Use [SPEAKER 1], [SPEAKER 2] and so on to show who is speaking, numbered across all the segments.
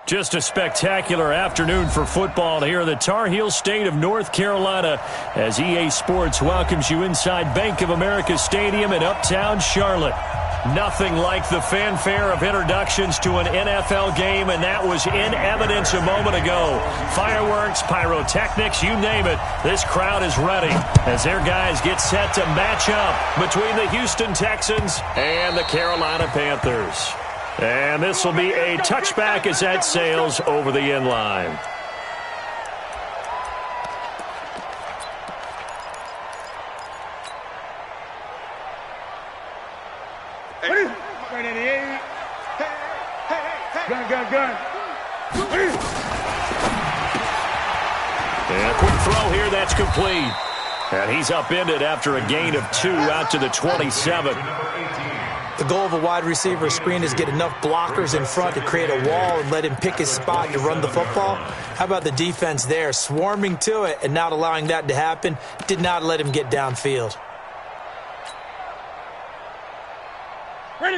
[SPEAKER 1] Just a spectacular afternoon for football here in the Tar Heel state of North Carolina as EA Sports welcomes you inside Bank of America Stadium in uptown Charlotte. Nothing like the fanfare of introductions to an NFL game, and that was in evidence a moment ago. Fireworks, pyrotechnics, you name it. This crowd is ready as their guys get set to match up between the Houston Texans and the Carolina Panthers. And this will be a touchback as that sails over the end line.
[SPEAKER 2] Gun.
[SPEAKER 1] And a quick throw here, that's complete. And he's upended after a gain of 2 out to the 27.
[SPEAKER 3] The goal of a wide receiver screen is get enough blockers in front to create a wall and let him pick his spot to run the football. How about the defense there, swarming to it and not allowing that to happen? Did not let him get downfield.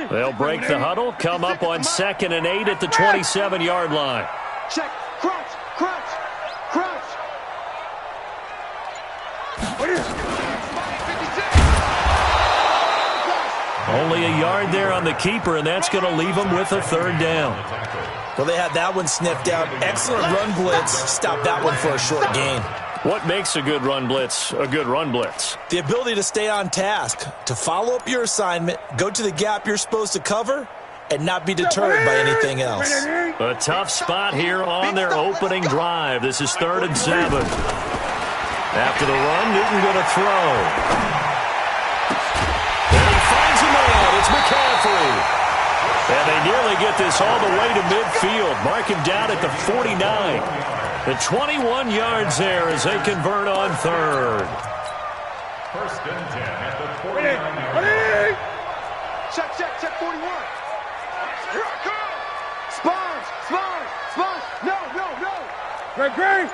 [SPEAKER 1] They'll break the huddle, come up on 2nd and 8 at the 27-yard line.
[SPEAKER 2] Check, crunch.
[SPEAKER 1] Only a yard there on the keeper, and that's going to leave them with a 3rd down.
[SPEAKER 3] Well, they had that one sniffed out. Excellent run blitz. Stop that one for a short gain.
[SPEAKER 1] What makes a good run blitz a good run blitz?
[SPEAKER 3] The ability to stay on task, to follow up your assignment, go to the gap you're supposed to cover, and not be deterred by anything else.
[SPEAKER 1] A tough spot here on their opening drive. This is 3rd and 7. After the run, Newton going to throw. And he finds a man. It's McCaffrey. And they nearly get this all the way to midfield. Mark him down at the 49. The 21 yards there as they convert on 3rd.
[SPEAKER 4] 1st and 10 at the 49.
[SPEAKER 2] Check, 41. Here I come. Spawns. No. Great.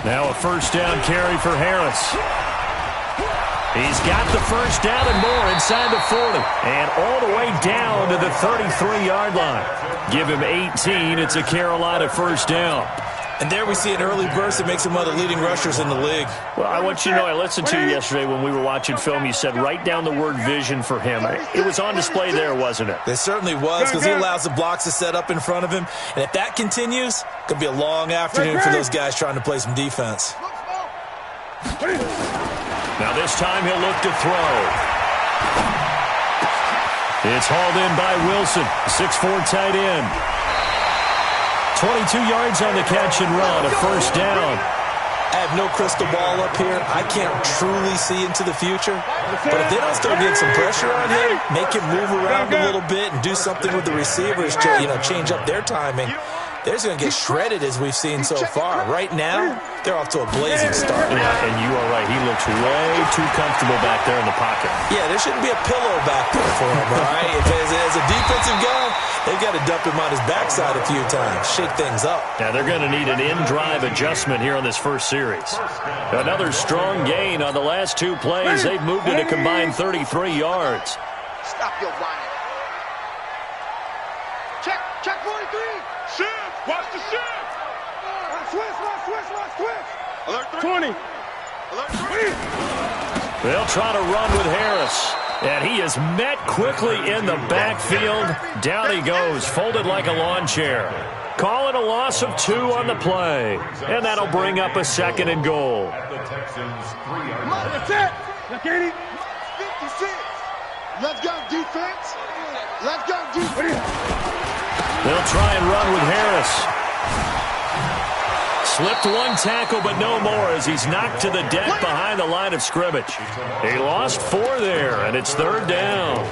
[SPEAKER 1] Now a 1st down carry for Harris. He's got the 1st down and more inside the 40. And all the way down to the 33-yard line. Give him 18. It's a Carolina 1st down.
[SPEAKER 3] And there we see an early burst that makes him one of the leading rushers in the league.
[SPEAKER 1] Well, I want you to know, I listened to you yesterday when we were watching film. You said write down the word vision for him. It was on display there, wasn't it?
[SPEAKER 3] It certainly was, because he allows the blocks to set up in front of him. And if that continues, it could be a long afternoon for those guys trying to play some defense.
[SPEAKER 1] Now this time he'll look to throw. It's hauled in by Wilson, 6'4" tight end. 22 yards on the catch and run, a 1st down.
[SPEAKER 3] I have no crystal ball up here. I can't truly see into the future. But if they don't start getting some pressure on him, make him move around a little bit and do something with the receivers to, change up their timing, they're just going to get shredded as we've seen so far. Right now, they're off to a blazing start.
[SPEAKER 1] Yeah, and you are right. He looks way too comfortable back there in the pocket.
[SPEAKER 3] Yeah, there shouldn't be a pillow back there for him, all right? If as a defensive guy, they've got to dump him on his backside a few times, shake things up.
[SPEAKER 1] Now, they're going to need an in-drive adjustment here on this 1st series. Another strong gain on the last 2 plays. They've moved it a combined 33 yards.
[SPEAKER 2] Stop your whining. Check 43.
[SPEAKER 4] Shift. Watch the shift.
[SPEAKER 2] Switch.
[SPEAKER 4] Alert 20. Alert 3.
[SPEAKER 1] They'll try to run with Harris. And he is met quickly in the backfield. Down he goes, folded like a lawn chair. Call it a loss of 2 on the play. And that'll bring up a 2nd and goal.
[SPEAKER 4] The Texans 3 yards.
[SPEAKER 2] That's it. Look at it. 56. Let's go, defense.
[SPEAKER 1] They'll try and run with Harris. Slipped 1 tackle, but no more as he's knocked to the deck behind the line of scrimmage. He lost 4 there, and it's 3rd down.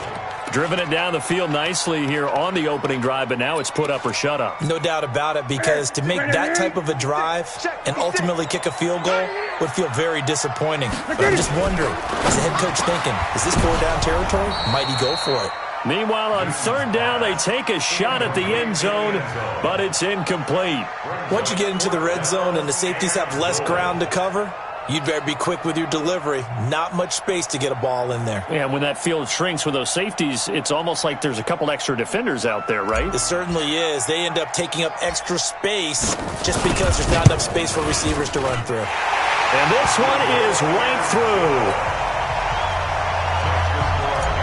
[SPEAKER 1] Driven it down the field nicely here on the opening drive, but now it's put up or shut up.
[SPEAKER 3] No doubt about it, because to make that type of a drive and ultimately kick a field goal would feel very disappointing. But I'm just wondering, is the head coach thinking, is this 4-down territory? Might he go for it?
[SPEAKER 1] Meanwhile, on 3rd down, they take a shot at the end zone, but it's incomplete.
[SPEAKER 3] Once you get into the red zone and the safeties have less ground to cover, You'd better be quick with your delivery. Not much space to get a ball in there.
[SPEAKER 1] Yeah, when that field shrinks with those safeties, it's almost like there's a couple extra defenders out there, right?
[SPEAKER 3] It certainly is. They end up taking up extra space just because there's not enough space for receivers to run through.
[SPEAKER 1] And this one is right through.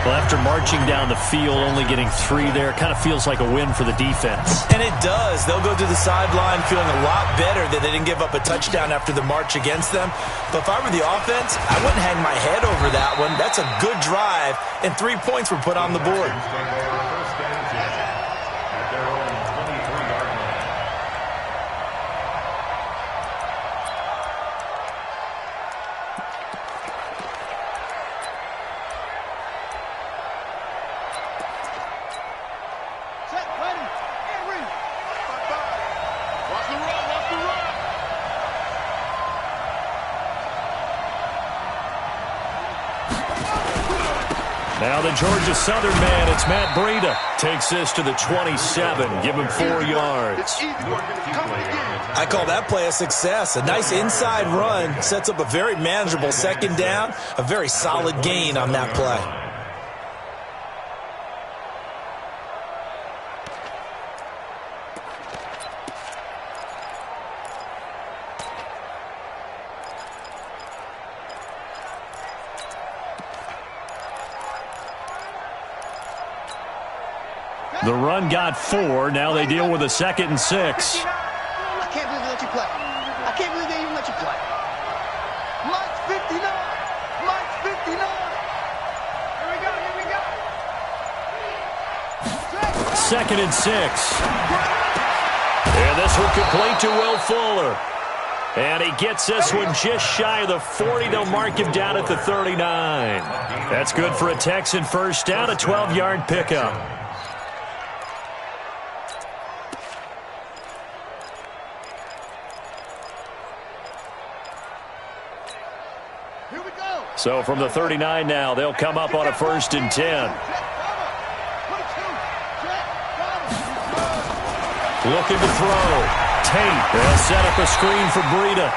[SPEAKER 1] Well, after marching down the field, only getting 3 there, kind of feels like a win for the defense.
[SPEAKER 3] And it does. They'll go to the sideline feeling a lot better that they didn't give up a touchdown after the march against them. But if I were the offense, I wouldn't hang my head over that one. That's a good drive, and 3 points were put on the board.
[SPEAKER 1] Now the Georgia Southern man, it's Matt Breida, takes this to the 27, give him 4 yards.
[SPEAKER 3] I call that play a success. A nice inside run sets up a very manageable second down, a very solid gain on that play.
[SPEAKER 1] The run got 4. Now they deal with a 2nd and 6.
[SPEAKER 2] I can't believe they let you play. I can't believe they even let you play. Mike's 59. Mike's 59. Here we go. Here we go.
[SPEAKER 1] 2nd and 6. And this one complete to Will Fuller. And he gets this one just shy of the 40. They'll mark him down at the 39. That's good for a Texan first down, a 12-yard pickup. So from the 39 now, they'll come up on a 1st and 10. Looking to throw. Tate. They'll set up a screen for Breida.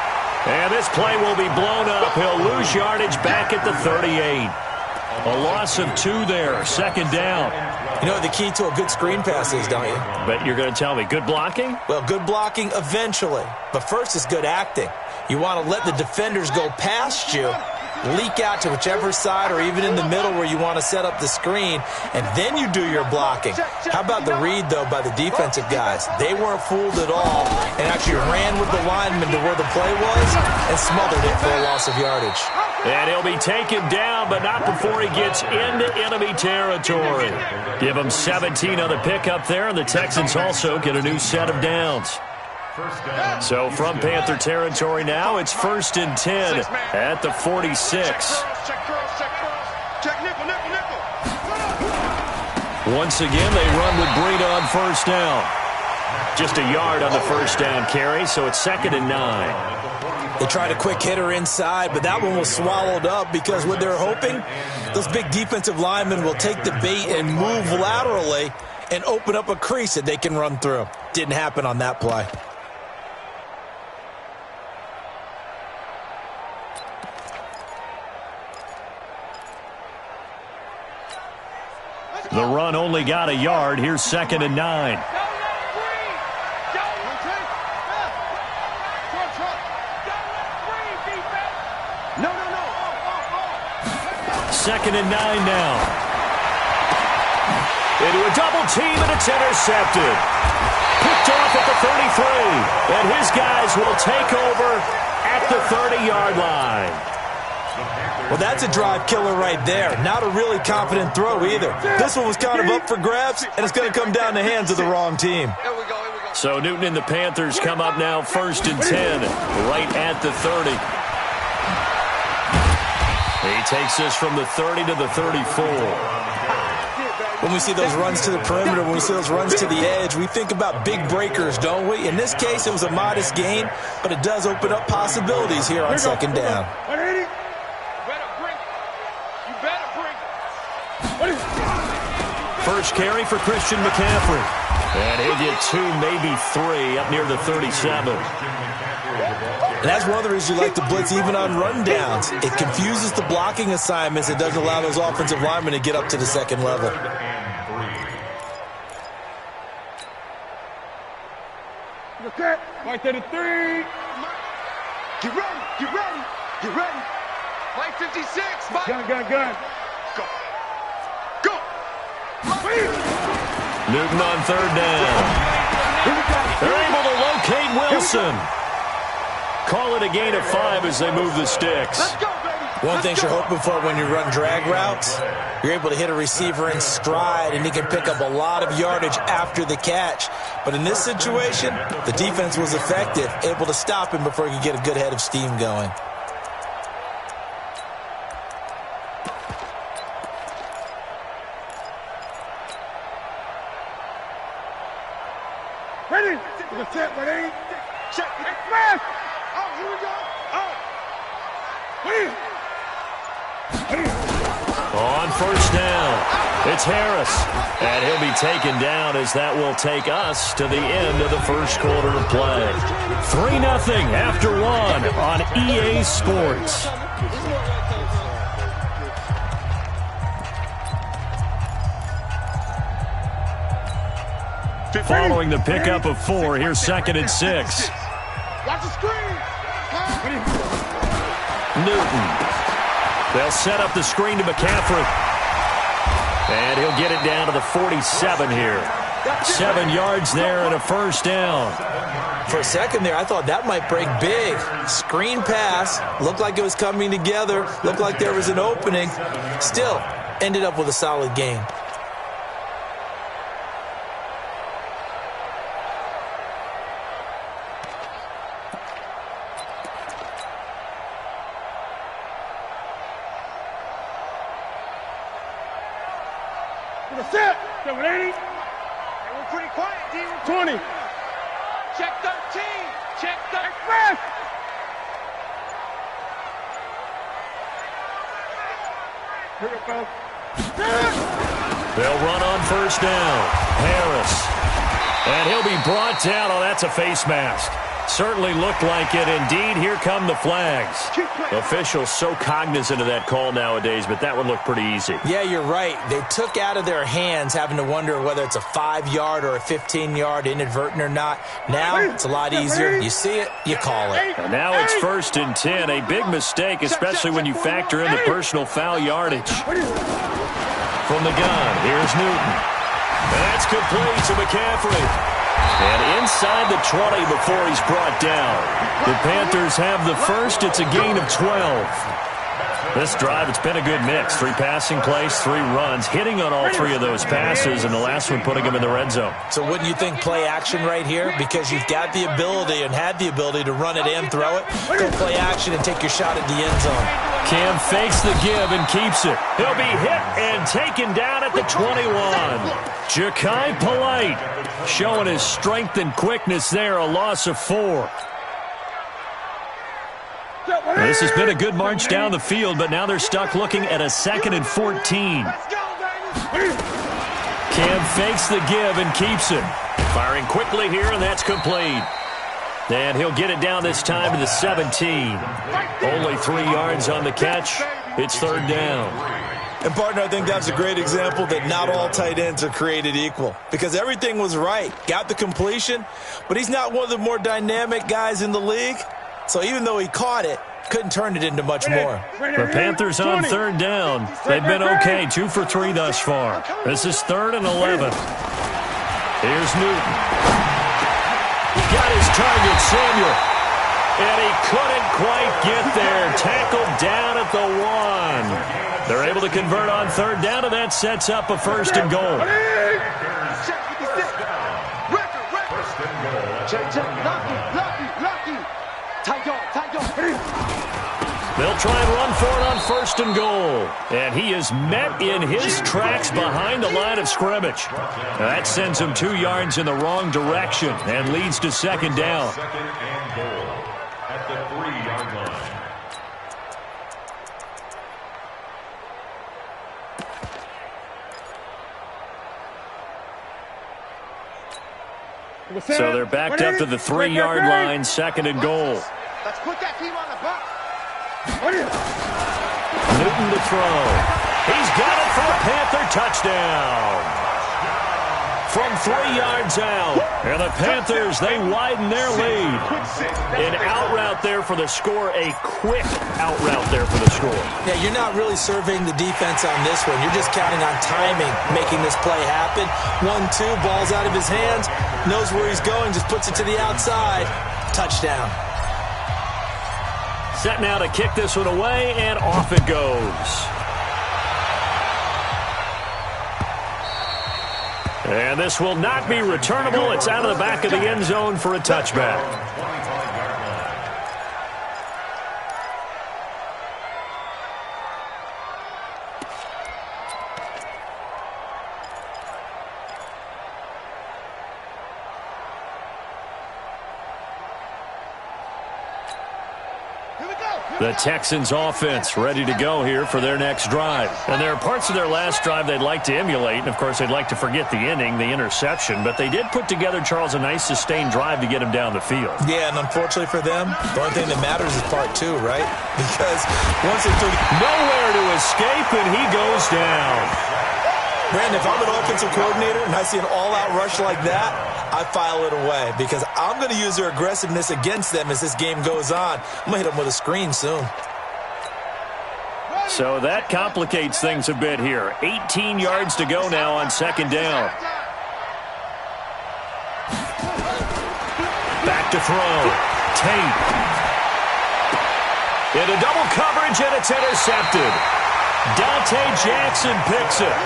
[SPEAKER 1] And this play will be blown up. He'll lose yardage back at the 38. A loss of 2 there. 2nd down.
[SPEAKER 3] You know what the key to a good screen pass is, don't you?
[SPEAKER 1] But you're going to tell me, good blocking?
[SPEAKER 3] Well, good blocking eventually. But first is good acting. You want to let the defenders go past you, leak out to whichever side or even in the middle where you want to set up the screen, and then you do your blocking. How about the read, though, by the defensive guys? They weren't fooled at all and actually ran with the lineman to where the play was and smothered it for a loss of yardage.
[SPEAKER 1] And he'll be taken down, but not before he gets into enemy territory. Give him 17 on the pickup there, and the Texans also get a new set of downs. So from Panther territory now, it's 1st and 10 at the 46. Once again, they run with Breida on 1st down. Just a yard on the 1st down carry, so it's 2nd and 9.
[SPEAKER 3] They tried a quick hitter inside, but that one was swallowed up because what they're hoping, those big defensive linemen will take the bait and move laterally and open up a crease that they can run through. Didn't happen on that play.
[SPEAKER 1] The run only got a yard. Here's 2nd and 9. Second and 9 now. Into a double team, and it's intercepted. Picked off at the 33. And his guys will take over at the 30-yard line.
[SPEAKER 3] Well, that's a drive killer right there. Not a really confident throw either. This one was kind of up for grabs, and it's going to come down the hands of the wrong team.
[SPEAKER 1] So Newton and the Panthers come up now 1st and 10, right at the 30. He takes this from the 30 to the 34.
[SPEAKER 3] When we see those runs to the perimeter, when we see those runs to the edge, we think about big breakers, don't we? In this case, it was a modest gain, but it does open up possibilities here on 2nd down.
[SPEAKER 1] First carry for Christian McCaffrey. And he'll get 2, maybe 3, up near the 37.
[SPEAKER 3] And that's one of the reasons you like to blitz even on rundowns. It confuses the blocking assignments. It doesn't allow those offensive linemen to get up to the second level.
[SPEAKER 5] Okay, right to the 3.
[SPEAKER 2] Get ready, get ready, get ready. Play 56, Mike.
[SPEAKER 5] Gun.
[SPEAKER 2] Go. Go.
[SPEAKER 1] Newton on third down. They're able to locate Wilson. Call it a gain of 5 as they move the sticks.
[SPEAKER 2] Let's go, baby.
[SPEAKER 3] One thing you're hoping for when you run drag routes, you're able to hit a receiver in stride, and he can pick up a lot of yardage after the catch. But in this situation, the defense was effective, able to stop him before he could get a good head of steam going.
[SPEAKER 5] Ready? Set, ready?
[SPEAKER 2] Check.
[SPEAKER 5] Express!
[SPEAKER 2] Oh, here we go. Oh.
[SPEAKER 1] On first down, it's Harris. And he'll be taken down as that will take us to the end of the first quarter of play. 3-0 after 1 on EA Sports. Following the pickup of 4, here's 2nd and 6.
[SPEAKER 2] Watch the screen.
[SPEAKER 1] Newton. They'll set up the screen to McCaffrey. And he'll get it down to the 47 here. 7 yards there and a first down.
[SPEAKER 3] For a second there, I thought that might break big. Screen pass. Looked like it was coming together. Looked like there was an opening. Still, ended up with a solid game.
[SPEAKER 5] Set, 780.
[SPEAKER 2] We're pretty quiet, D.
[SPEAKER 5] 20.
[SPEAKER 2] Check 13. Check 13.
[SPEAKER 5] Express! Here we go.
[SPEAKER 1] They'll run on first down. Harris. And he'll be brought down. Oh, that's a face mask. Certainly looked like it. Indeed, here come the flags. Officials so cognizant of that call nowadays, but that would look pretty easy.
[SPEAKER 3] Yeah, you're right. They took out of their hands having to wonder whether it's a 5-yard or a 15-yard, inadvertent or not. Now, it's a lot easier. You see it, you call it.
[SPEAKER 1] And now it's 1st and 10. A big mistake, especially when you factor in the personal foul yardage. From the gun, here's Newton. And that's complete to McCaffrey. And inside the 20 before he's brought down. The Panthers have the first. It's a gain of 12. This drive, it's been a good mix. 3 passing plays, 3 runs, hitting on all 3 of those passes, and the last one putting him in the red zone.
[SPEAKER 3] So wouldn't you think play action right here? Because you've got the ability and had the ability to run it and throw it. Go play action and take your shot at the end zone.
[SPEAKER 1] Cam fakes the give and keeps it. He'll be hit and taken down at the 21. Ja'Kai Polite showing his strength and quickness there, a loss of 4. This has been a good march down the field, but now they're stuck looking at a 2nd and 14. Cam fakes the give and keeps it. Firing quickly here, and that's complete. And he'll get it down this time to the 17. Only 3 yards on the catch. It's 3rd down.
[SPEAKER 3] And, partner, I think that's a great example that not all tight ends are created equal. Because everything was right. Got the completion, but he's not one of the more dynamic guys in the league. So even though he caught it, couldn't turn it into much more.
[SPEAKER 1] The Panthers on 3rd down. They've been okay, 2 for 3 thus far. This is 3rd and 11. Here's Newton. Got his target, Samuel. And he couldn't quite get there. Tackled down at the 1. They're able to convert on 3rd down, and that sets up a 1st and goal.
[SPEAKER 2] Lucky. Tight dog.
[SPEAKER 1] They'll try and run for it on 1st and goal. And he is met in his tracks behind the line of scrimmage. Now that sends him 2 yards in the wrong direction and leads to 2nd down.
[SPEAKER 4] 2nd and goal at the 3-yard line.
[SPEAKER 1] So they're backed up to the 3-yard line, second and goal.
[SPEAKER 2] Let's put that team on the box.
[SPEAKER 1] Newton to throw. He's got it for a Panther touchdown. From 3 yards out. And the Panthers, they widen their lead. An out route there for the score. A quick out route there for the score.
[SPEAKER 3] Yeah, you're not really surveying the defense on this one. You're just counting on timing, making this play happen. 1-2, ball's out of his hands. Knows where he's going, just puts it to the outside. Touchdown.
[SPEAKER 1] Set now to kick this one away, and off it goes. And this will not be returnable. It's out of the back of the end zone for a touchback. The Texans offense ready to go here for their next drive. And there are parts of their last drive they'd like to emulate. And, of course, they'd like to forget the inning, the interception. But they did put together, Charles, a nice sustained drive to get him down the field.
[SPEAKER 3] Yeah, and unfortunately for them, the only thing that matters is part 2, right? Because once they took
[SPEAKER 1] nowhere to escape, and he goes down.
[SPEAKER 3] Brandon, if I'm an offensive coordinator and I see an all-out rush like that, I file it away because I'm going to use their aggressiveness against them as this game goes on. I'm going to hit them with a screen soon.
[SPEAKER 1] So that complicates things a bit here. 18 yards to go now on second down. Back to throw. Tate. Into double coverage, and it's intercepted. Dante Jackson picks it.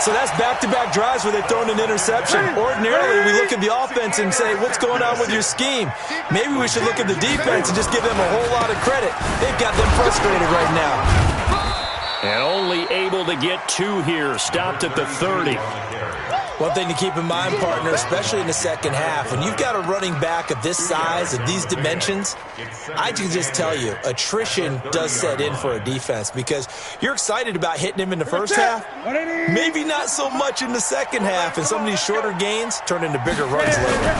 [SPEAKER 3] So that's back-to-back drives where they've thrown an interception. Ordinarily, we look at the offense and say, what's going on with your scheme? Maybe we should look at the defense and just give them a whole lot of credit. They've got them frustrated right now.
[SPEAKER 1] And only able to get 2 here. Stopped at the 30.
[SPEAKER 3] One thing to keep in mind, partner, especially in the second half, when you've got a running back of this size, of these dimensions, I can just tell you, attrition does set in for a defense because you're excited about hitting him in the first half, maybe not so much in the second half, and some of these shorter gains turn into bigger runs later.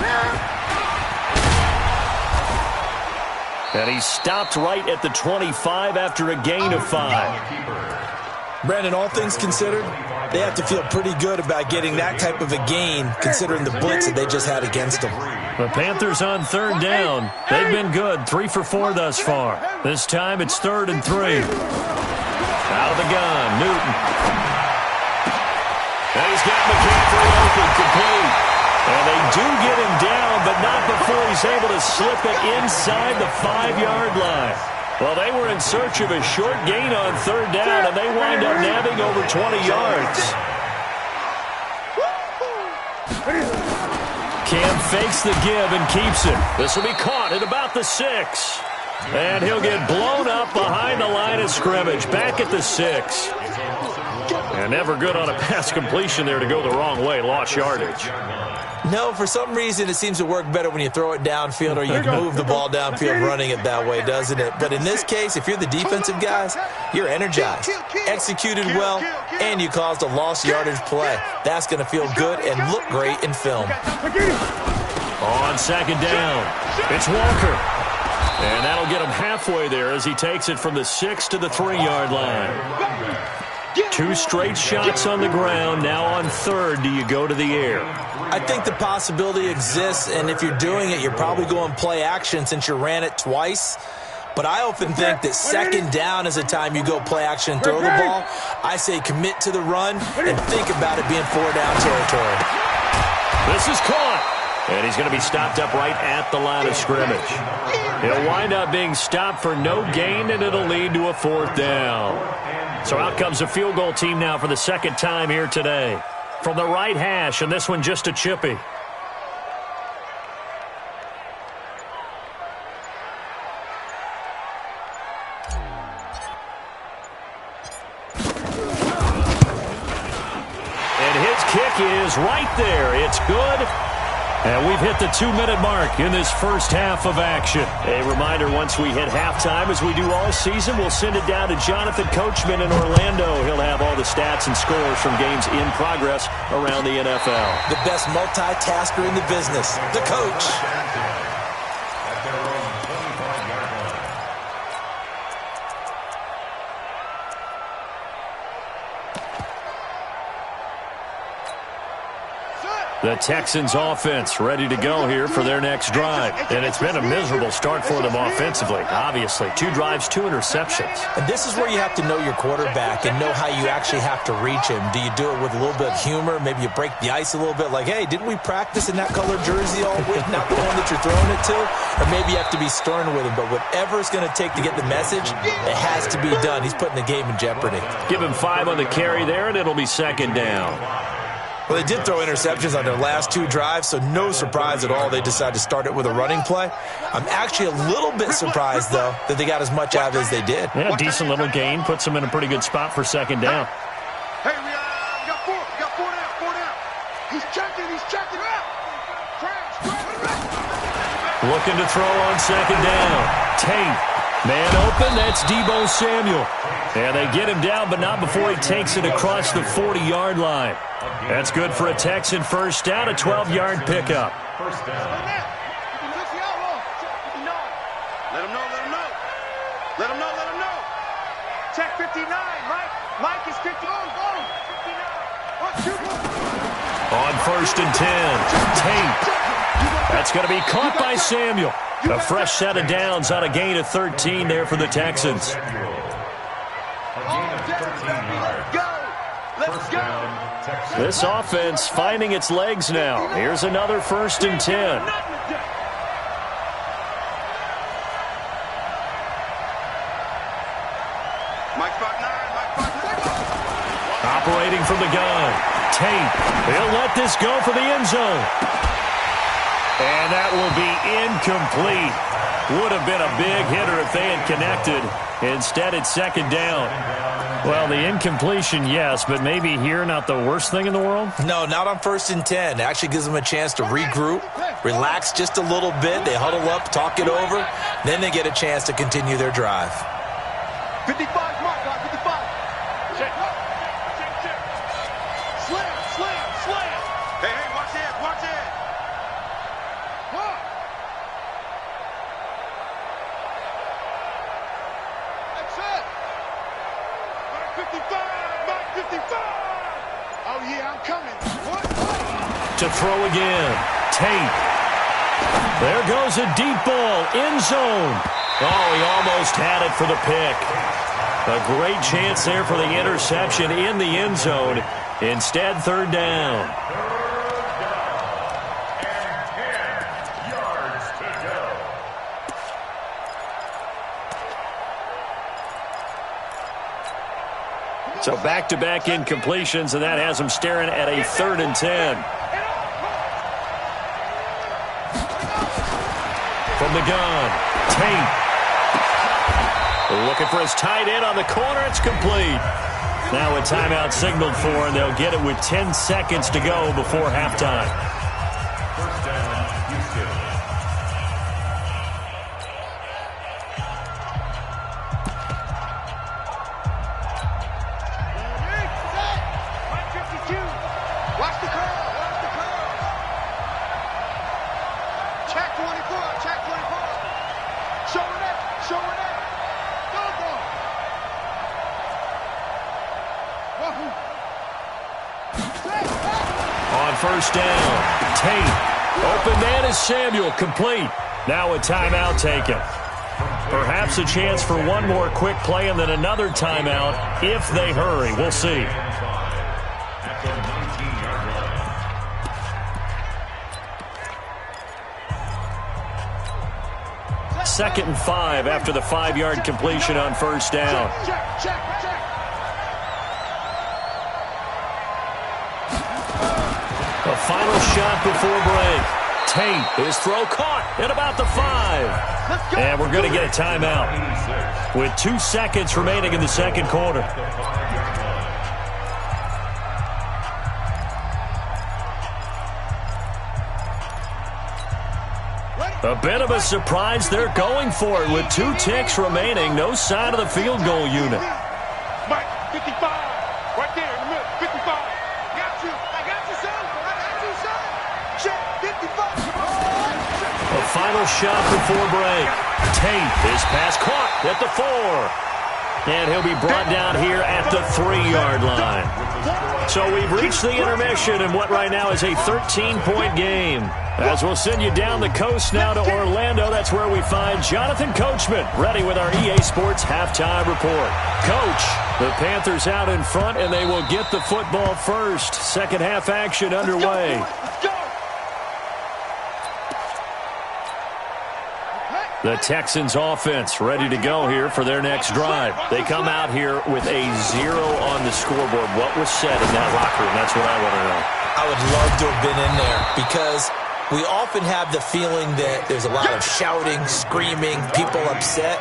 [SPEAKER 1] And he stopped right at the 25 after a gain of 5.
[SPEAKER 3] Brandon, all things considered, they have to feel pretty good about getting that type of a gain considering the blitz that they just had against them.
[SPEAKER 1] The Panthers on third down. They've been good, 3 for 4 thus far. This time it's 3rd and 3. Out of the gun, Newton. And he's got McCaffrey open, complete. And they do get him down, but not before he's able to slip it inside the 5-yard line. Well, they were in search of a short gain on third down, and they wind up nabbing over 20 yards. Cam fakes the give and keeps it. This will be caught at about the 6. And he'll get blown up behind the line of scrimmage, back at the 6. And never good on a pass completion there to go the wrong way, lost yardage.
[SPEAKER 3] No, for some reason it seems to work better when you throw it downfield or you move the ball downfield running it that way, doesn't it? But in this case, if you're the defensive guys, you're energized, executed well, and you caused a lost yardage play. That's going to feel good and look great in film.
[SPEAKER 1] On second down, it's Walker. And that'll get him halfway there as he takes it from the 6 to the 3-yard line. 2 straight shots on the ground. Now on third, do you go to the air?
[SPEAKER 3] I think the possibility exists, and if you're doing it, you're probably going play action since you ran it twice. But I often think that second down is the time you go play action and throw the ball. I say commit to the run and think about it being 4-down territory.
[SPEAKER 1] This is caught. And he's going to be stopped up right at the line of scrimmage. He'll wind up being stopped for no gain, and it'll lead to a 4th down. So out comes a field goal team now for the second time here today. From the right hash, and this one just a chippy. And his kick is right there. It's good. And we've hit the 2-minute mark in this first half of action. A reminder, once we hit halftime, as we do all season, we'll send it down to Jonathan Coachman in Orlando. He'll have all the stats and scores from games in progress around the NFL.
[SPEAKER 3] The best multitasker in the business, the coach.
[SPEAKER 1] The Texans offense ready to go here for their next drive. And it's been a miserable start for them offensively, obviously. 2 drives, 2 interceptions.
[SPEAKER 3] And this is where you have to know your quarterback and know how you actually have to reach him. Do you do it with a little bit of humor? Maybe you break the ice a little bit like, hey, didn't we practice in that color jersey all week? Not the one that you're throwing it to? Or maybe you have to be stern with him. But whatever it's going to take to get the message, it has to be done. He's putting the game in jeopardy.
[SPEAKER 1] Give him 5 on the carry there, and it'll be second down.
[SPEAKER 3] Well, they did throw interceptions on their last 2 drives, so no surprise at all they decided to start it with a running play. I'm actually a little bit surprised, though, that they got as much out of it as they did.
[SPEAKER 1] Yeah, decent little gain. Puts them in a pretty good spot for second down.
[SPEAKER 5] Hey, we got 4. We got 4 down. He's checking.
[SPEAKER 1] Looking to throw on second down. Tate. Man open, that's Deebo Samuel. And they get him down, but not before he takes it across the 40-yard line. That's good for a Texan first down, a 12-yard pickup.
[SPEAKER 4] First down.
[SPEAKER 5] Let him know. Check 59, Mike is 50. Go. 59.
[SPEAKER 1] On first and 10, Tate. That's going to be caught by Samuel. A fresh set of downs on a gain of 13 there for the Texans.
[SPEAKER 4] A gain of 13 yards. First down, Texans.
[SPEAKER 1] This offense finding its legs now. Here's another first and 10. Operating from the gun. Tate. He'll let this go for the end zone. And that will be incomplete. Would have been a big hitter if they had connected. Instead, it's second down. Well, the incompletion, yes, but maybe here not the worst thing in the world?
[SPEAKER 3] No, not on first and 10. It actually gives them a chance to regroup, relax just a little bit. They huddle up, talk it over. Then they get a chance to continue their drive.
[SPEAKER 5] 55, Mark, 55. Check. Slam. Hey, watch it. What? That's it. Mark 55. Oh, yeah, I'm coming. What?
[SPEAKER 1] To throw again. Tate. There goes a deep ball. End zone. Oh, he almost had it for the pick. A great chance there for the interception in the end zone. Instead, third down.
[SPEAKER 4] And 10 yards to go.
[SPEAKER 1] So back-to-back incompletions, and that has them staring at a 3rd and 10. From the gun, Tate. Looking for his tight end on the corner. It's complete. Now a timeout signaled for, and they'll get it with 10 seconds to go before halftime.
[SPEAKER 4] First down, Houston.
[SPEAKER 5] Mike 52. Watch the curl. Check 24. Showing it.
[SPEAKER 1] On first down, Tate. Open man is Samuel, complete. Now a timeout taken. Perhaps a chance for one more quick play and then another timeout if they hurry. We'll see.
[SPEAKER 4] At the 19-yard line.
[SPEAKER 1] 2nd and 5 after the 5-yard completion on first down.
[SPEAKER 5] Check.
[SPEAKER 1] A final shot before break. Tate, his throw caught at about the 5. And we're going to get a timeout with 2 seconds remaining in the second quarter.
[SPEAKER 4] The 5-yard line.
[SPEAKER 1] A bit of a surprise. They're going for it with 2 ticks remaining. No sign of the field goal unit.
[SPEAKER 5] Mike, 55. Right there in the middle. 55. Got you. I got you, son. I got you, son. Check. 55.
[SPEAKER 1] A final shot before break. Tate, his pass caught at the 4. And he'll be brought down here at the 3-yard line. So we've reached the intermission in what right now is a 13-point game. As we'll send you down the coast now to Orlando, that's where we find Jonathan Coachman ready with our EA Sports halftime report. Coach, the Panthers out in front, and they will get the football first. Second half action underway. The Texans offense ready to go here for their next drive. They come out here with a 0 on the scoreboard. What was said in that locker room? That's what I want to know.
[SPEAKER 3] I would love to have been in there because we often have the feeling that there's a lot of shouting, screaming, people upset.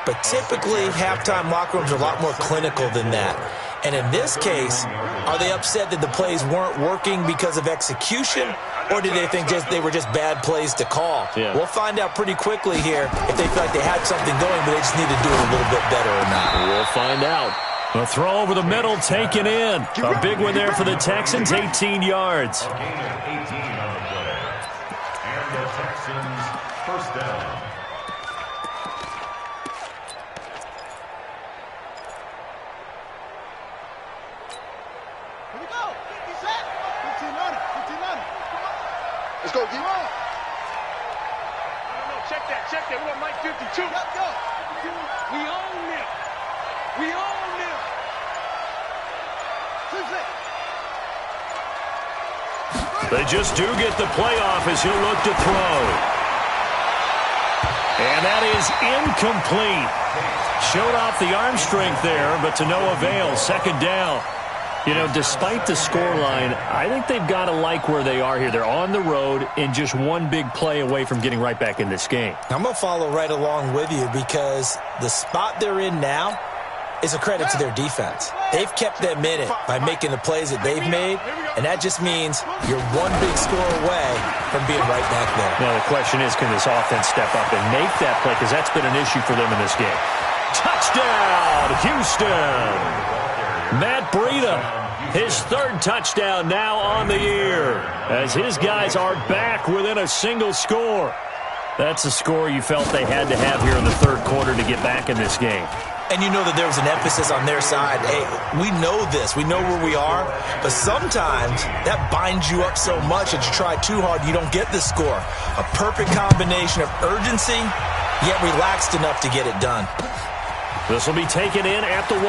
[SPEAKER 3] But typically, halftime locker rooms are a lot more clinical than that. And in this case, are they upset that the plays weren't working because of execution? Or did they think they were just bad plays to call?
[SPEAKER 1] Yeah.
[SPEAKER 3] We'll find out pretty quickly here if they feel like they had something going, but they just need to do it a little bit better or not.
[SPEAKER 1] We'll find out. A throw over the middle, taken in. A big one there for the Texans, 18 yards.
[SPEAKER 4] A gain of 18 on the play. And the Texans first down.
[SPEAKER 2] Here we go. 15 on it. 15 on it. Let's go, D-1.
[SPEAKER 5] No, check that. We want Mike 52.
[SPEAKER 2] Let's go.
[SPEAKER 5] We own them. We own them.
[SPEAKER 1] They just do get the playoff as he'll look to throw. And that is incomplete. Showed off the arm strength there, but to no avail. Second down. You know, despite the scoreline, I think they've got to like where they are here. They're on the road and just one big play away from getting right back in this game.
[SPEAKER 3] I'm going to follow right along with you because the spot they're in now is a credit to their defense. They've kept them in it by making the plays that they've made, and that just means you're one big score away from being right back there.
[SPEAKER 1] Now, the question is, can this offense step up and make that play? Because that's been an issue for them in this game. Touchdown, Houston! Matt Breida, his 3rd touchdown now on the year, as his guys are back within a single score. That's a score you felt they had to have here in the 3rd quarter to get back in this game.
[SPEAKER 3] And you know that there was an emphasis on their side. Hey, we know this. We know where we are. But sometimes that binds you up so much that you try too hard, you don't get the score. A perfect combination of urgency, yet relaxed enough to get it done.
[SPEAKER 1] This will be taken in at the 1.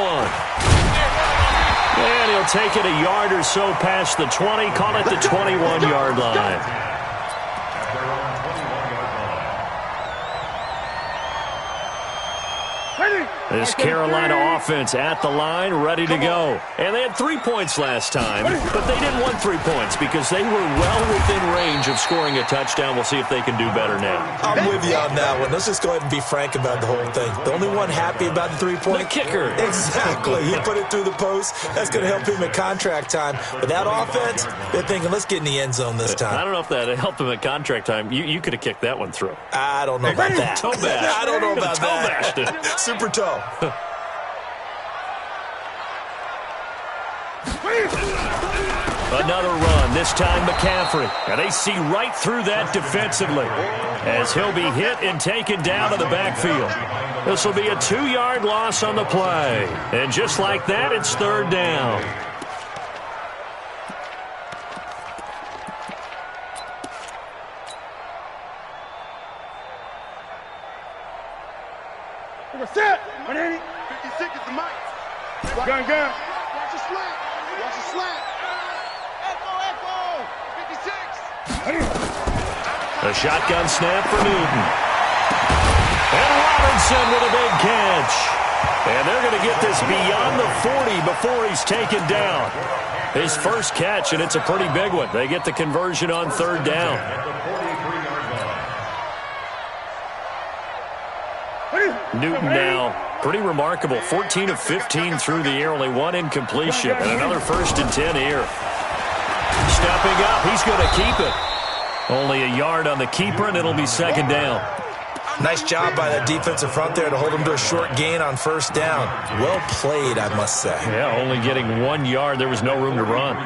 [SPEAKER 1] And he'll take it a yard or so past the 20, call it the 21-yard line. This Carolina offense at the line, ready to go. And they had 3 points last time, but they didn't want 3 points because they were well within range of scoring a touchdown. We'll see if they can do better now.
[SPEAKER 3] I'm with you on that one. Let's just go ahead and be frank about the whole thing. The only one happy about the 3-point?
[SPEAKER 1] The kicker.
[SPEAKER 3] Exactly. He put it through the post. That's going to help him at contract time. But that offense, they're thinking, let's get in the end zone this time.
[SPEAKER 1] I don't know if that helped him at contract time. You could have kicked that one through.
[SPEAKER 3] I don't know about that.
[SPEAKER 1] Toe bash.
[SPEAKER 3] I don't know about
[SPEAKER 1] toe
[SPEAKER 3] that.
[SPEAKER 1] Bashed.
[SPEAKER 3] Super toe.
[SPEAKER 1] Another run, this time McCaffrey. And they see right through that defensively as he'll be hit and taken down to the backfield. This will be a 2-yard loss on the play. And just like that, it's 3rd down.
[SPEAKER 5] Set. 56 is the mic. Gun.
[SPEAKER 2] Watch the slant. Watch the slant. Echo.
[SPEAKER 5] 56.
[SPEAKER 1] A shotgun snap for Newton. And Robinson with a big catch. And they're going to get this beyond the 40 before he's taken down. His first catch, and it's a pretty big one. They get the conversion on 3rd down. Newton now, pretty remarkable. 14 of 15 through the air, only 1 incompletion. And another 1st and 10 here. Stepping up, he's going to keep it. Only a yard on the keeper, and it'll be second down.
[SPEAKER 3] Nice job by that defensive front there to hold him to a short gain on first down. Well played, I must say.
[SPEAKER 1] Yeah, only getting 1 yard. There was no room to run.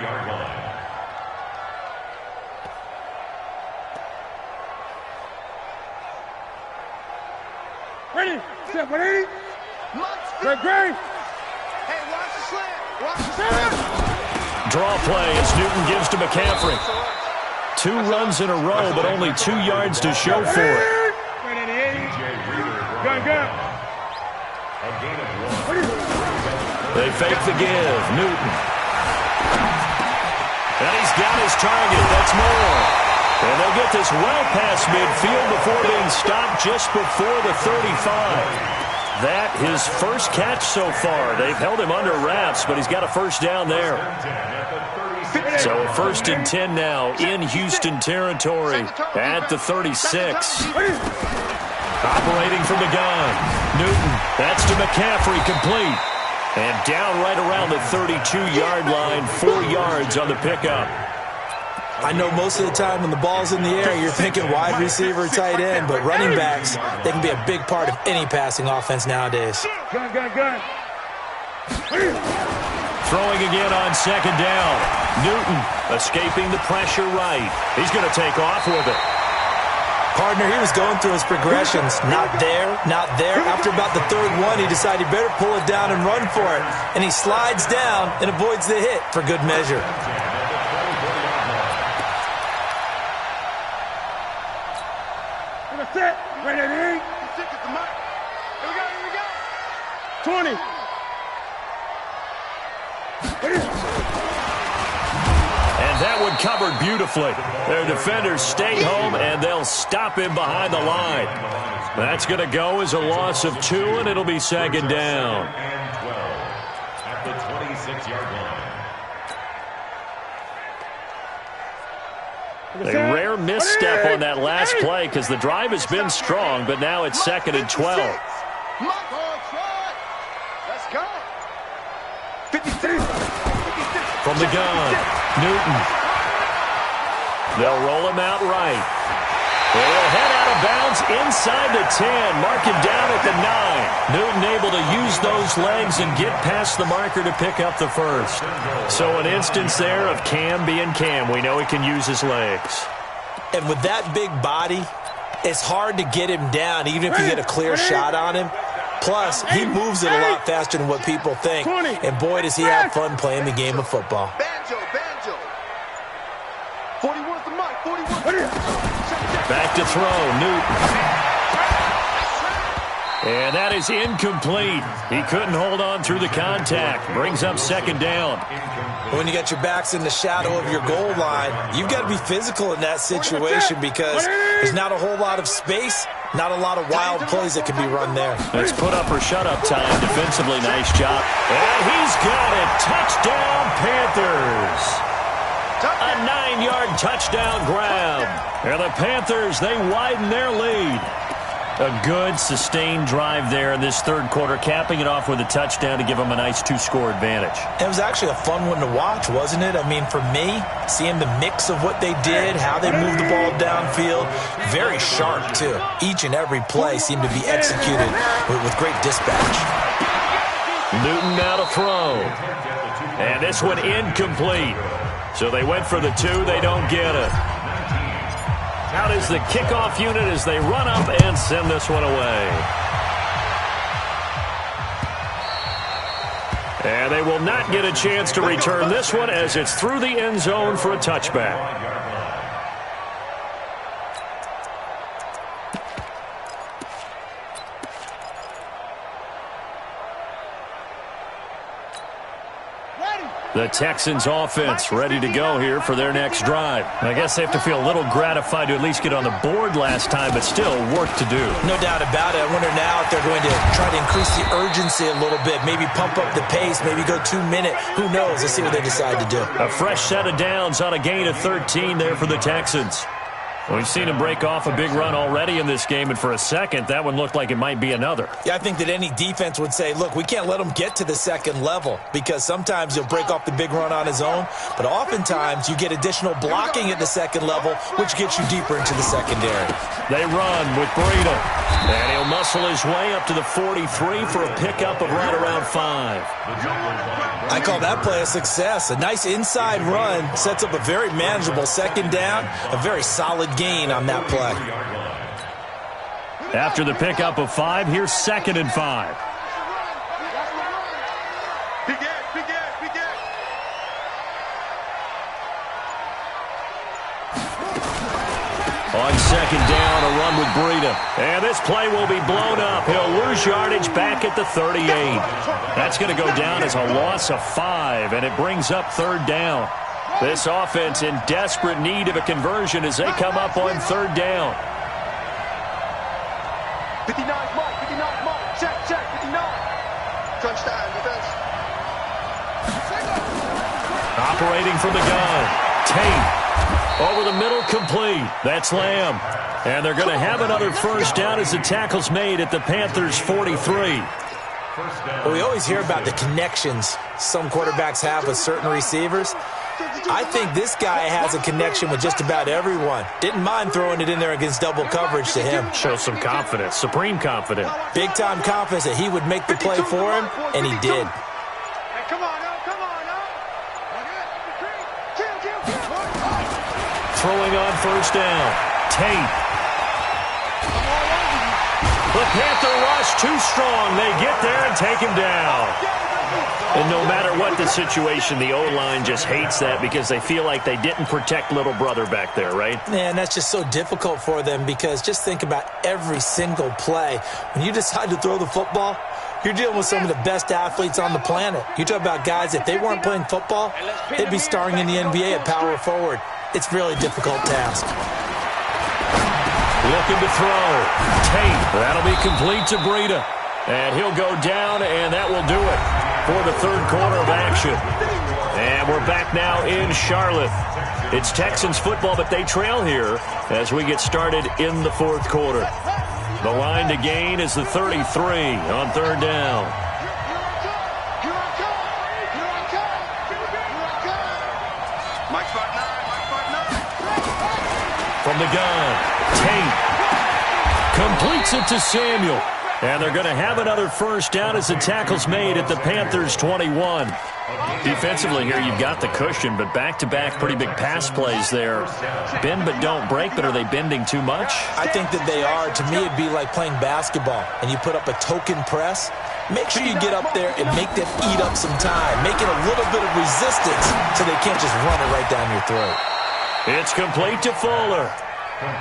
[SPEAKER 5] Ready, set, ready. Great.
[SPEAKER 2] Hey, watch the slant. Watch the slant.
[SPEAKER 1] Draw play as Newton gives to McCaffrey. 2 runs in a row, but only 2 yards to show for it.
[SPEAKER 5] Gun.
[SPEAKER 1] They fake the give. Newton. And he's got his target. That's more. And they'll get this well past midfield before being stopped just before the 35. That his first catch so far. They've held him under wraps, but he's got a first down there. So 1st and 10 now in Houston territory at the 36. Operating from the gun. Newton, that's to McCaffrey, complete. And down right around the 32-yard line, 4 yards on the pickup.
[SPEAKER 3] I know most of the time when the ball's in the air, you're thinking wide receiver, tight end, but running backs, they can be a big part of any passing offense nowadays.
[SPEAKER 5] Gun.
[SPEAKER 1] Throwing again on second down. Newton escaping the pressure right. He's going to take off with it.
[SPEAKER 3] Partner, he was going through his progressions. Not there. After about the 3rd one, he decided he better pull it down and run for it. And he slides down and avoids the hit for good measure.
[SPEAKER 5] Set, ready. Stick at the mark. Here we go. 20.
[SPEAKER 1] And that one covered beautifully. Their defenders stay home, and they'll stop him behind the line. That's going to go as a loss of 2, and it'll be second down.
[SPEAKER 4] And 12 at the 26-yard line.
[SPEAKER 1] A rare misstep on that last play because the drive has been strong, but now it's 2nd and 12.
[SPEAKER 2] Let's go. 56.
[SPEAKER 1] From the gun, Newton. They'll roll him out right. They'll head out of bounds inside the 10. Mark him down at the 9. Newton able to use those legs and get past the marker to pick up the first. So an instance there of Cam being Cam. We know he can use his legs.
[SPEAKER 3] And with that big body, it's hard to get him down, even if you get a clear shot on him. Plus, he moves it a lot faster than what people think. And boy, does he have fun playing the game of football.
[SPEAKER 2] Banjo. 41's the mark. 41.
[SPEAKER 1] Back to throw, Newton. And that is incomplete. He couldn't hold on through the contact. Brings up second down.
[SPEAKER 3] When you got your backs in the shadow of your goal line, you've got to be physical in that situation because there's not a whole lot of space, not a lot of wild plays that can be run there.
[SPEAKER 1] It's put up or shut up time. Defensively, nice job. And he's got it. Touchdown, Panthers. A 9-yard touchdown grab. And the Panthers, they widen their lead. A good, sustained drive there in this 3rd quarter, capping it off with a touchdown to give them a nice 2-score advantage.
[SPEAKER 3] It was actually a fun one to watch, wasn't it? I mean, for me, seeing the mix of what they did, how they moved the ball downfield, very sharp, too. Each and every play seemed to be executed with great dispatch.
[SPEAKER 1] Newton now to throw. And this one incomplete. So they went for the 2. They don't get it. Out is the kickoff unit as they run up and send this one away. And they will not get a chance to return this one as it's through the end zone for a touchback. The Texans offense ready to go here for their next drive. I guess they have to feel a little gratified to at least get on the board last time, but still work to do.
[SPEAKER 3] No doubt about it. I wonder now if they're going to try to increase the urgency a little bit, maybe pump up the pace, maybe go 2-minute. Who knows? Let's see what they decide to do.
[SPEAKER 1] A fresh set of downs on a gain of 13 there for the Texans. We've seen him break off a big run already in this game, and for a second, that one looked like it might be another.
[SPEAKER 3] Yeah, I think that any defense would say, look, we can't let him get to the second level because sometimes he'll break off the big run on his own, but oftentimes you get additional blocking at the second level, which gets you deeper into the secondary.
[SPEAKER 1] They run with Breida, and he'll muscle his way up to the 43 for a pickup of right around 5.
[SPEAKER 3] I call that play a success. A nice inside run sets up a very manageable second down, a very solid gain on that play.
[SPEAKER 1] After the pickup of 5, here's 2nd and 5. On 2nd down, a run with Breida. And this play will be blown up. He'll lose yardage back at the 38. That's going to go down as a loss of 5, and it brings up 3rd down. This offense in desperate need of a conversion as they come up on 3rd down.
[SPEAKER 2] 59 mark, 59 mark. Check, 59. Touchdown, defense.
[SPEAKER 1] Operating from the gun. Tate. Over the middle, complete. That's Lamb. And they're going to have another 1st down as the tackle's made at the Panthers' 43.
[SPEAKER 3] Well, we always hear about the connections some quarterbacks have with certain receivers. I think this guy has a connection with just about everyone. Didn't mind throwing it in there against double coverage to him.
[SPEAKER 1] Shows some confidence, supreme confidence.
[SPEAKER 3] Big-time confidence that he would make the play for him, and he did.
[SPEAKER 1] Throwing on 1st down. Tate. The Panther rush too strong. They get there and take him down. And no matter what the situation, the O-line just hates that because they feel like they didn't protect little brother back there, right?
[SPEAKER 3] Man, that's just so difficult for them because just think about every single play. When you decide to throw the football, you're dealing with some of the best athletes on the planet. You talk about guys, if they weren't playing football, they'd be starring in the NBA at power forward. It's a really difficult task.
[SPEAKER 1] Looking to throw. Tate. That'll be complete to Breida. And he'll go down, and that will do it for the 3rd quarter of action. And we're back now in Charlotte. It's Texans football, but they trail here as we get started in the 4th quarter. The line to gain is the 33 on 3rd down. From the gun, Tate completes it to Samuel. And they're going to have another 1st down as the tackle's made at the Panthers' 21. Defensively here, you've got the cushion, but back-to-back pretty big pass plays there. Bend but don't break, but are they bending too much?
[SPEAKER 3] I think that they are. To me, it'd be like playing basketball, and you put up a token press. Make sure you get up there and make them eat up some time. Make it a little bit of resistance so they can't just run it right down your throat.
[SPEAKER 1] It's complete to Fuller.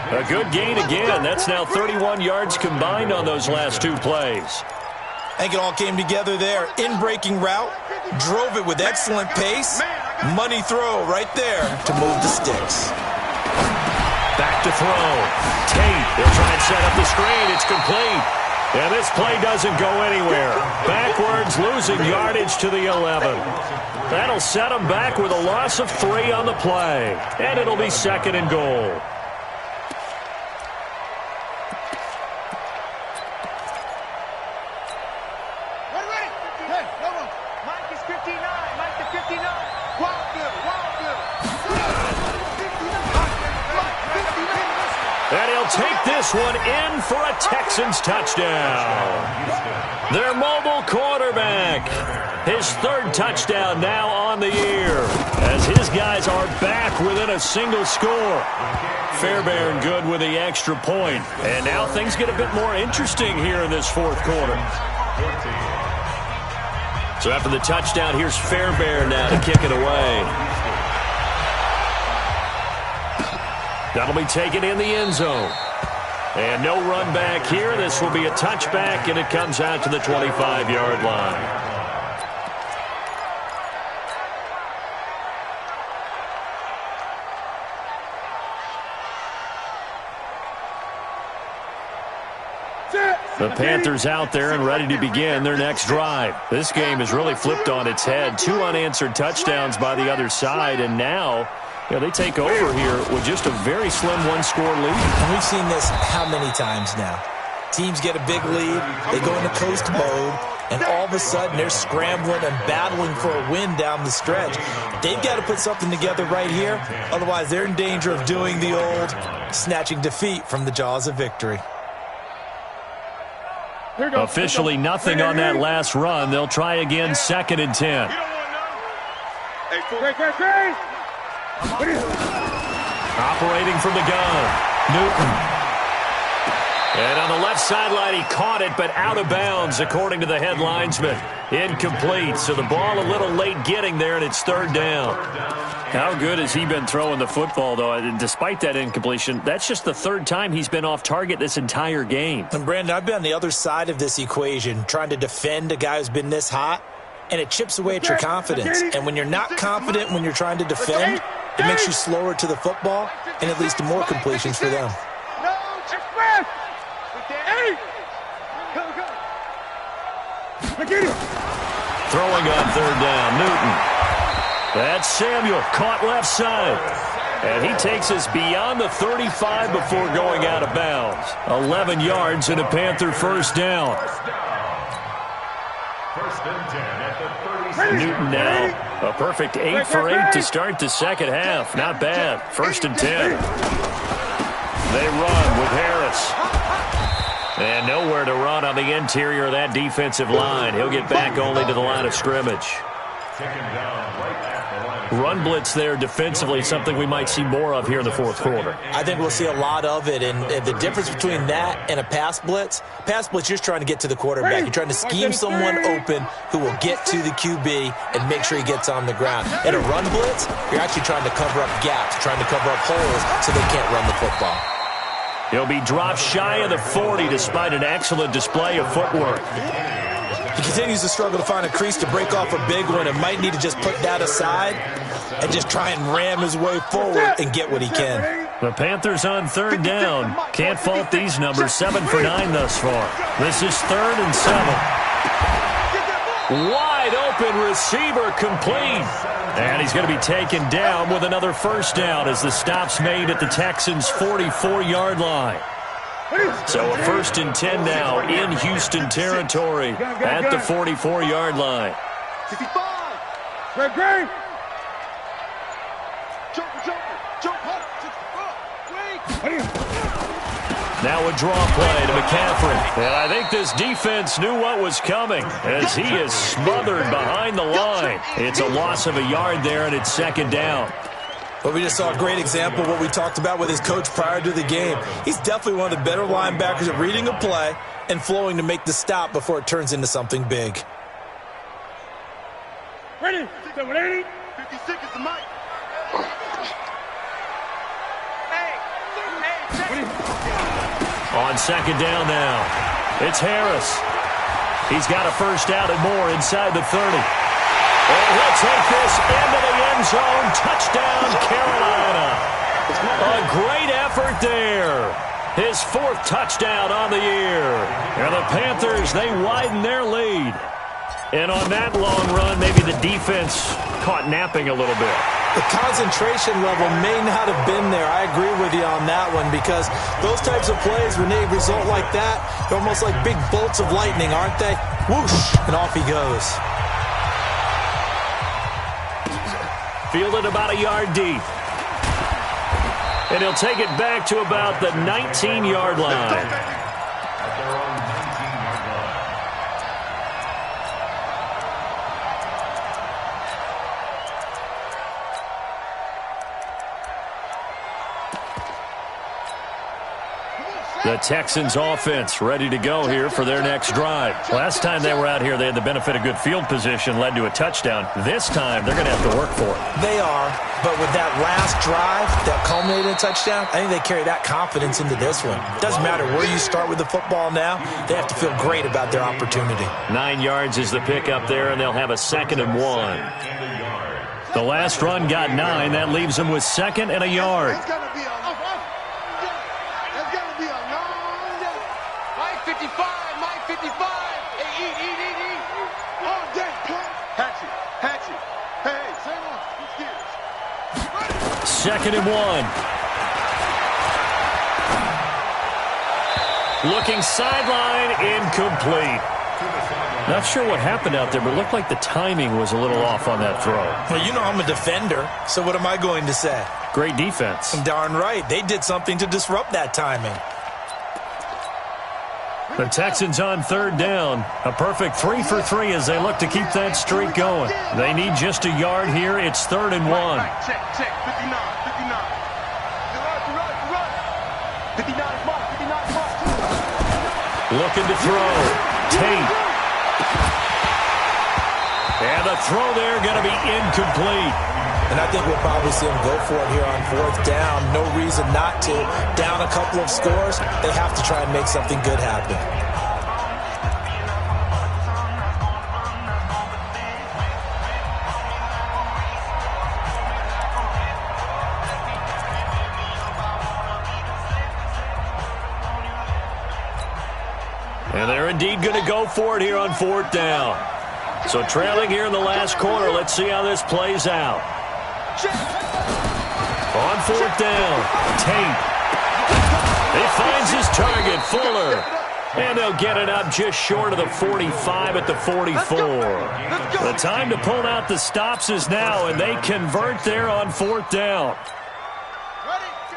[SPEAKER 1] A good gain again. That's now 31 yards combined on those last 2 plays.
[SPEAKER 3] I think it all came together there. In-breaking route, drove it with excellent pace. Money throw right there to move the sticks.
[SPEAKER 1] Back to throw. Tate, they'll try and set up the screen. It's complete. And this play doesn't go anywhere. Backwards, losing yardage to the 11. That'll set them back with a loss of 3 on the play. And it'll be 2nd and goal. And he'll take this one in for a Texans touchdown. Their mobile quarterback. His 3rd touchdown now on the year as his guys are back within a single score. Fairbairn good with the extra point. And now things get a bit more interesting here in this 4th quarter. So after the touchdown, here's Fairbairn now to kick it away. That'll be taken in the end zone. And no run back here. This will be a touchback, and it comes out to the 25-yard line. The Panthers out there and ready to begin their next drive. This game is really flipped on its head. 2 unanswered touchdowns by the other side, and now Yeah, they take over here with just a very slim one-score lead.
[SPEAKER 3] And we've seen this how many times now? Teams get a big lead, they go into coast mode, and all of a sudden they're scrambling and battling for a win down the stretch. They've got to put something together right here, otherwise they're in danger of doing the old snatching defeat from the jaws of victory.
[SPEAKER 1] Officially nothing on that last run. They'll try again, 2nd and 10. Operating from the gun, Newton. And on the left sideline, he caught it, but out of bounds, according to the head linesman. Incomplete, so the ball a little late getting there, and it's 3rd down. How good has he been throwing the football, though? Despite that incompletion, that's just the 3rd time he's been off target this entire game.
[SPEAKER 3] And, Brandon, I've been on the other side of this equation, trying to defend a guy who's been this hot, and it chips away at your confidence. And when you're not confident when you're trying to defend, it makes you slower to the football, and it leads to more completions for them.
[SPEAKER 1] Throwing on 3rd down, Newton. That's Samuel, caught left side. And he takes us beyond the 35 before going out of bounds. 11 yards and a Panther 1st down.
[SPEAKER 4] 1st and 10 at the 36.
[SPEAKER 1] Newton now, a perfect 8 for 8 to start the second half. Not bad. 1st and 10. They run with Harris. And nowhere to run on the interior of that defensive line. He'll get back only to the line of scrimmage. Run blitz there defensively, something we might see more of here in the 4th quarter.
[SPEAKER 3] I think we'll see a lot of it, and the difference between that and a pass blitz, you're just trying to get to the quarterback. You're trying to scheme someone open who will get to the QB and make sure he gets on the ground. In a run blitz, you're actually trying to cover up gaps, trying to cover up holes so they can't run the football.
[SPEAKER 1] He'll be dropped shy of the 40 despite an excellent display of footwork.
[SPEAKER 3] He continues to struggle to find a crease to break off a big one and might need to just put that aside and just try and ram his way forward and get what he can.
[SPEAKER 1] The Panthers on 3rd down. Can't fault these numbers. 7 for 9 thus far. This is 3rd and 7. Wide open receiver complete. And he's going to be taken down with another 1st down as the stop's made at the Texans' 44-yard line. So a 1st and 10 now in Houston territory at the 44-yard line.
[SPEAKER 2] 55.
[SPEAKER 1] Now a draw play to McCaffrey. And I think this defense knew what was coming as he is smothered behind the line. It's a loss of a yard there, and it's 2nd down.
[SPEAKER 3] But we just saw a great example of what we talked about with his coach prior to the game. He's definitely one of the better linebackers at reading a play and flowing to make the stop before it turns into something big.
[SPEAKER 5] Ready? 780.
[SPEAKER 2] 56 is the mic.
[SPEAKER 1] On 2nd down now, it's Harris. He's got a 1st down and more inside the 30. And he'll take this into the end zone. Touchdown, Carolina. A great effort there. His 4th touchdown on the year. And the Panthers, they widen their lead. And on that long run, maybe the defense caught napping a little bit.
[SPEAKER 3] The concentration level may not have been there. I agree with you on that one because those types of plays, when they result like that, they're almost like big bolts of lightning, aren't they? Whoosh, and off he goes.
[SPEAKER 1] Fielded about a yard deep. And he'll take it back to about the 19-yard line. The Texans offense ready to go here for their next drive. Last time they were out here, they had the benefit of good field position, led to a touchdown. This time, they're going to have to work for it.
[SPEAKER 3] They are, but with that last drive that culminated in a touchdown, I think they carry that confidence into this one. Doesn't matter where you start with the football now, they have to feel great about their opportunity.
[SPEAKER 1] 9 yards is the pickup there, and they'll have a 2nd and 1. The last run got 9. That leaves them with 2nd and a yard. 2nd and 1. Looking sideline, incomplete. Not sure what happened out there, but it looked like the timing was a little off on that throw.
[SPEAKER 3] Well, you know I'm a defender, so what am I going to say?
[SPEAKER 1] Great defense.
[SPEAKER 3] Darn right. They did something to disrupt that timing.
[SPEAKER 1] The Texans on 3rd down. A perfect 3 for 3 as they look to keep that streak going. They need just a yard here. It's 3rd and 1.
[SPEAKER 5] Check, 59, 59. 59 mark, 59 mark.
[SPEAKER 1] Looking to throw. Tate. And the throw there going to be incomplete.
[SPEAKER 3] And I think we'll probably see them go for it here on 4th down. No reason not to. Down a couple of scores, they have to try and make something good happen.
[SPEAKER 1] And they're indeed going to go for it here on 4th down. So trailing here in the last quarter, let's see how this plays out. On 4th down, Tate. He finds his target, Fuller. And they'll get it up just short of the 45 at the 44. The time to pull out the stops is now, and they convert there on 4th down.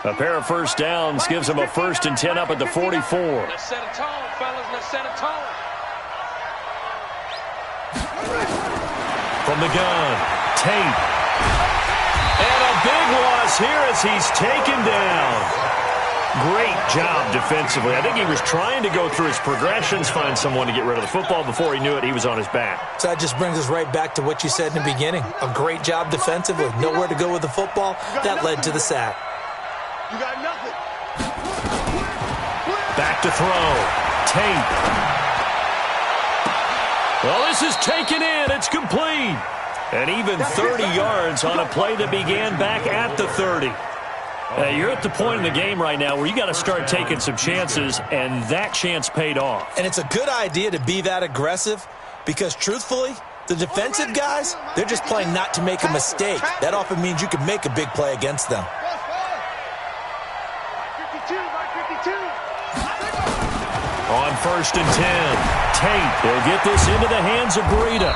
[SPEAKER 1] A pair of first downs gives them a 1st and 10 up at the 44.
[SPEAKER 5] Let's set a tone, fellas. Let's set a tone.
[SPEAKER 1] From the gun, Tate. And a big loss here as he's taken down. Great job defensively. I think he was trying to go through his progressions, find someone to get rid of the football. Before he knew it, he was on his back.
[SPEAKER 3] So that just brings us right back to what you said in the beginning. A great job defensively. Nowhere to go with the football. That led to the sack.
[SPEAKER 5] You got nothing.
[SPEAKER 1] Back to throw. Tate. Well, this is taken in. It's complete. And even 30 yards on a play that began back at the 30. You're at the point in the game right now where you got to start taking some chances, and that chance paid off.
[SPEAKER 3] And it's a good idea to be that aggressive because, truthfully, the defensive guys, they're just playing not to make a mistake. That often means you can make a big play against them.
[SPEAKER 5] 52, 52.
[SPEAKER 1] On 1st and 10, Tate. They'll get this into the hands of Breida.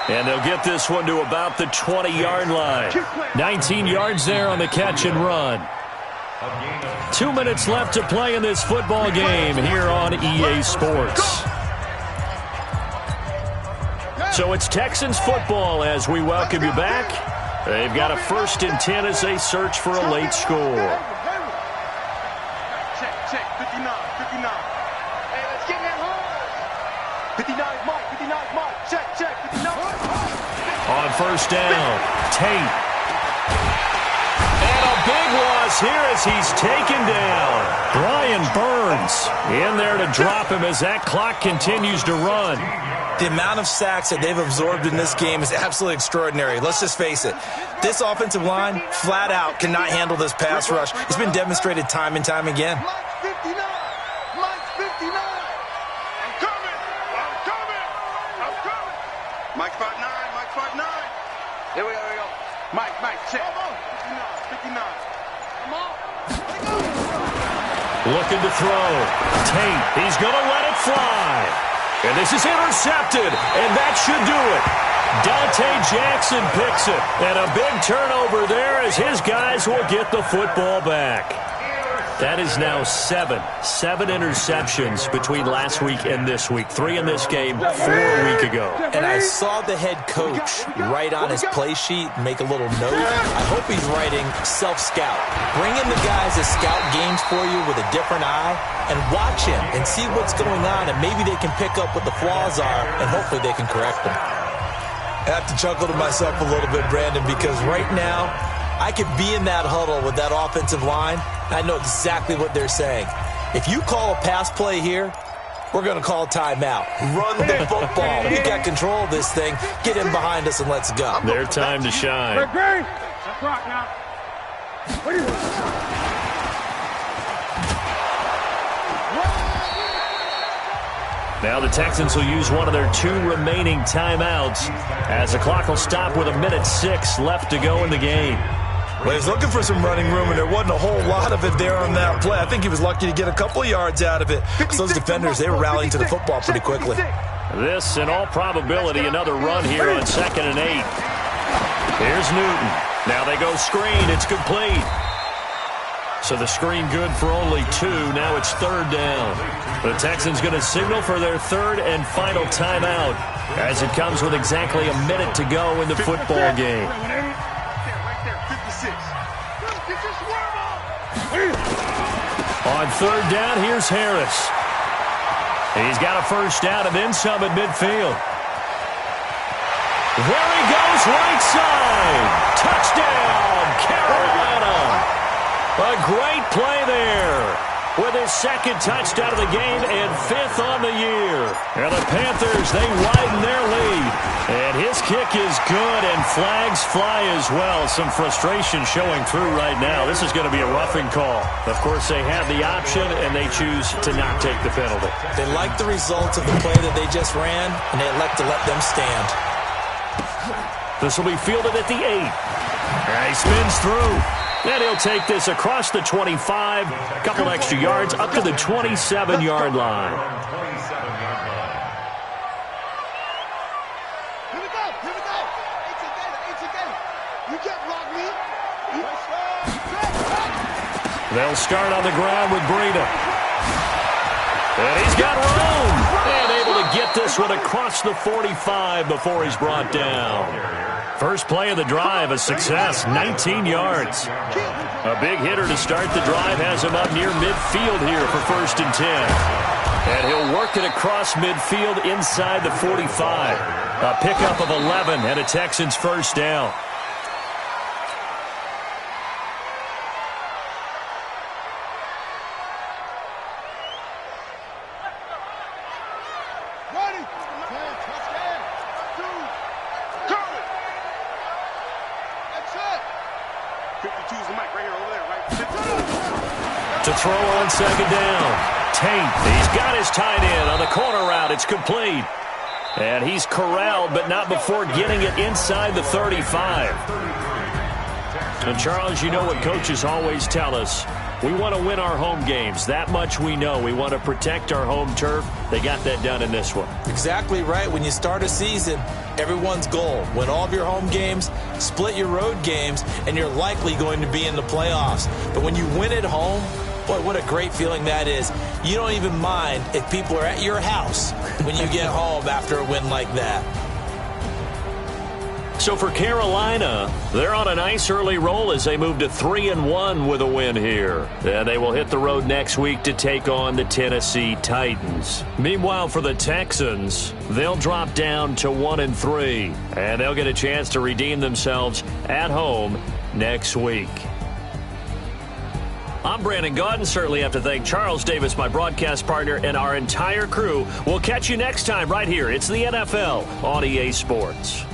[SPEAKER 1] And they'll get this one to about the 20-yard line. 19 yards there on the catch and run. 2 minutes left to play in this football game here on EA Sports. So it's Texans football as we welcome you back. They've got a 1st and 10 as they search for a late score.
[SPEAKER 5] Check, 59, 59. Hey, let's get that hard. 59 mark, 59 mark. Check, 59.
[SPEAKER 1] On 1st down, Tate. And a big loss here as he's taken down. Brian Burns in there to drop him as that clock continues to run.
[SPEAKER 3] The amount of sacks that they've absorbed in this game is absolutely extraordinary. Let's just face it. This offensive line, flat out, cannot handle this pass rush. It's been demonstrated time and time again.
[SPEAKER 5] Mike's 59. Mike's 59. I'm coming. I'm coming. I'm coming. Mike 5'9". Mike 5'9". Here we go. Mike, check. 59. Come on.
[SPEAKER 1] Looking to throw. Tate. He's going to let it fly. And this is intercepted, and that should do it. Dante Jackson picks it, and a big turnover there as his guys will get the football back. That is now 7 interceptions between last week and this week. 3 in this game, 4 a week ago.
[SPEAKER 3] And I saw the head coach write on his play sheet, make a little note. I hope he's writing self-scout. Bring in the guys that scout games for you with a different eye and watch him and see what's going on, and maybe they can pick up what the flaws are, and hopefully they can correct them. I have to chuckle to myself a little bit, Brandon, because right now I could be in that huddle with that offensive line. I know exactly what they're saying. If you call a pass play here, we're going to call a timeout. Run the football. We got control of this thing. Get in behind us and let's go.
[SPEAKER 1] Their time to shine.
[SPEAKER 5] Let's rock now. What do you want?
[SPEAKER 1] Now the Texans will use one of their 2 remaining timeouts as the clock will stop with 1:06 left to go in the game.
[SPEAKER 3] Well, he's looking for some running room, and there wasn't a whole lot of it there on that play. I think he was lucky to get a couple of yards out of it. Because those defenders, they were rallying to the football pretty quickly.
[SPEAKER 1] This, in all probability, another run here on 2nd and 8. Here's Newton. Now they go screen. It's complete. So the screen good for only 2. Now it's 3rd down. The Texans going to signal for their 3rd and final timeout as it comes with exactly a minute to go in the football game. On 3rd down, here's Harris. He's got a first down and then some at midfield. There he goes, right side. Touchdown, Carolina. A great play there with his 2nd touchdown of the game and 5th on the year. And the Panthers, they widen their lead. And his kick is good, and flags fly as well. Some frustration showing through right now. This is going to be a roughing call. Of course, they have the option, and they choose to not take the penalty.
[SPEAKER 3] They like the results of the play that they just ran, and they elect to let them stand.
[SPEAKER 1] This will be fielded at the 8. And he spins through. And he'll take this across the 25, a couple extra yards, up to the 27-yard line.
[SPEAKER 2] Here we go. You can't block me.
[SPEAKER 1] They'll start on the ground with Breida. And he's got room. And able to get this one across the 45 before he's brought down. First play of the drive, a success, 19 yards. A big hitter to start the drive has him up near midfield here for 1st and 10. And he'll work it across midfield inside the 45. A pickup of 11 and a Texans first down. To throw on 2nd down. Tate, he's got his tight end on the corner route. It's complete. And he's corralled, but not before getting it inside the 35. And Charles, you know what coaches always tell us. We want to win our home games. That much we know. We want to protect our home turf. They got that done in this one.
[SPEAKER 3] Exactly right. When you start a season, everyone's goal, win all of your home games, split your road games, and you're likely going to be in the playoffs. But when you win at home, boy, what a great feeling that is. You don't even mind if people are at your house when you get home after a win like that.
[SPEAKER 1] So for Carolina, they're on a nice early roll as they move to 3-1 with a win here. And they will hit the road next week to take on the Tennessee Titans. Meanwhile, for the Texans, they'll drop down to 1-3. And they'll get a chance to redeem themselves at home next week. I'm Brandon Gaudin. Certainly have to thank Charles Davis, my broadcast partner, and our entire crew. We'll catch you next time right here. It's the NFL on EA Sports.